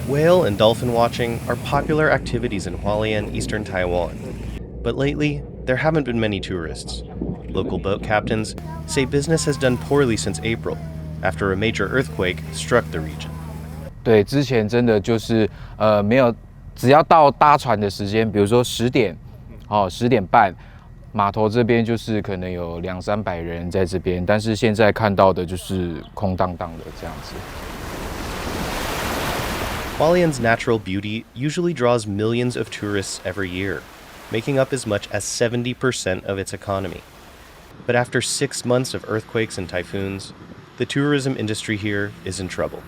Whale and dolphin watching are popular activities in Hualien, eastern Taiwan. But lately, there haven't been many tourists. Local boat captains say business has done poorly since April, after a major earthquake struck the region. 对，之前真的就是没有，只要到搭船的时间，比如说10点，10点半，码头这边就是可能有200-300人在这边，但是现在看到的就是空荡荡的这样子。Hualien's natural beauty usually draws millions of tourists every year, making up as much as 70% of its economy. But after 6 months of earthquakes and typhoons, the tourism industry here is in trouble.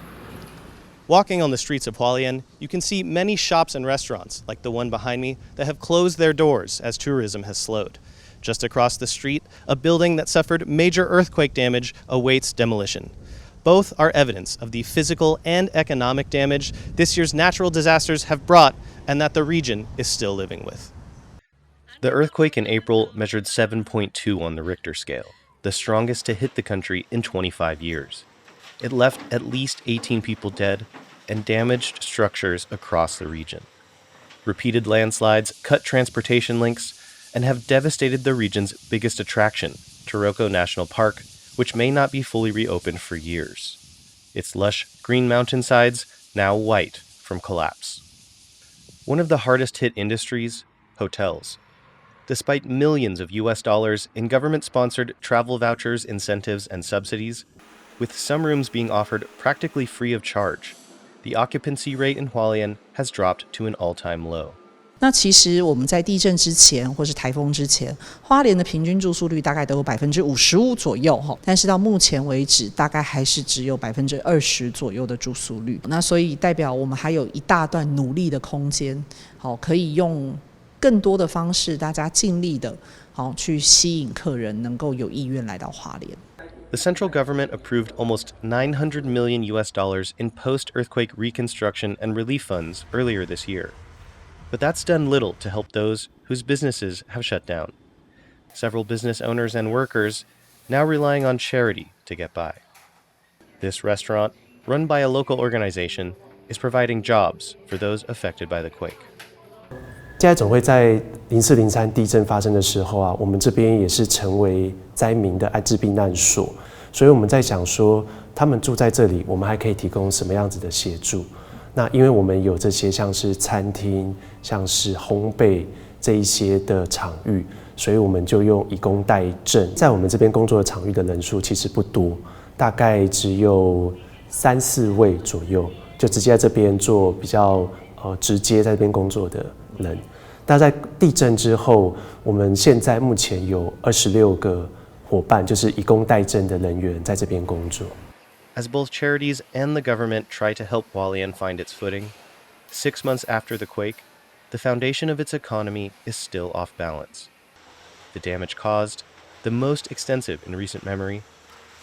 Walking on the streets of Hualien, you can see many shops and restaurants, like the one behind me, that have closed their doors as tourism has slowed. Just across the street, a building that suffered major earthquake damage awaits demolition. Both are evidence of the physical and economic damage this year's natural disasters have brought and that the region is still living with. The earthquake in April measured 7.2 on the Richter scale, the strongest to hit the country in 25 years. It left at least 18 people dead and damaged structures across the region. Repeated landslides cut transportation links and have devastated the region's biggest attraction, Taroko National Park, which may not be fully reopened for years. Its lush green mountainsides now white from collapse. One of the hardest hit industries, hotels. Despite millions of US dollars in government-sponsored travel vouchers, incentives, and subsidies, with some rooms being offered practically free of charge, the occupancy rate in Hualien has dropped to an all-time low. 那其实我们在地震之前或是台风之前，花莲的平均住宿率大概都有55%左右哈，但是到目前为止，大概还是只有20%左右的住宿率。那所以代表我们还有一大段努力的空间，好，可以用更多的方式，大家尽力的，好去吸引客人能够有意愿来到花莲。The central government approved almost $900 million in post-earthquake reconstruction and relief funds earlier this year. But that's done little to help those whose businesses have shut down. Several business owners and workers now relying on charity to get by. This restaurant, run by a local organization, is providing jobs for those affected by the quake. 现在总会在0403地震发生的时候啊，我们这边也是成为灾民的安置避难所，所以我们在想说，他们住在这里，我们还可以提供什么样子的协助？那因为我们有这些像是餐厅、像是烘焙这一些的场域，所以我们就用以工代赈。在我们这边工作的场域的人数其实不多，大概只有3-4位左右，就直接在这边做比较直接在这边工作的人。那在地震之后，我们现在目前有26个伙伴，就是以工代赈的人员在这边工作。As both charities and the government try to help Hualien find its footing, 6 months after the quake, the foundation of its economy is still off balance. The damage caused, the most extensive in recent memory,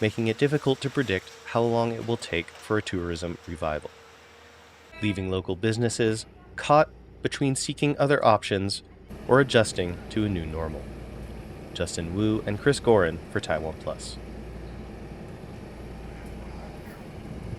making it difficult to predict how long it will take for a tourism revival, leaving local businesses caught between seeking other options or adjusting to a new normal. Justin Wu and Gorin for TaiwanPlus.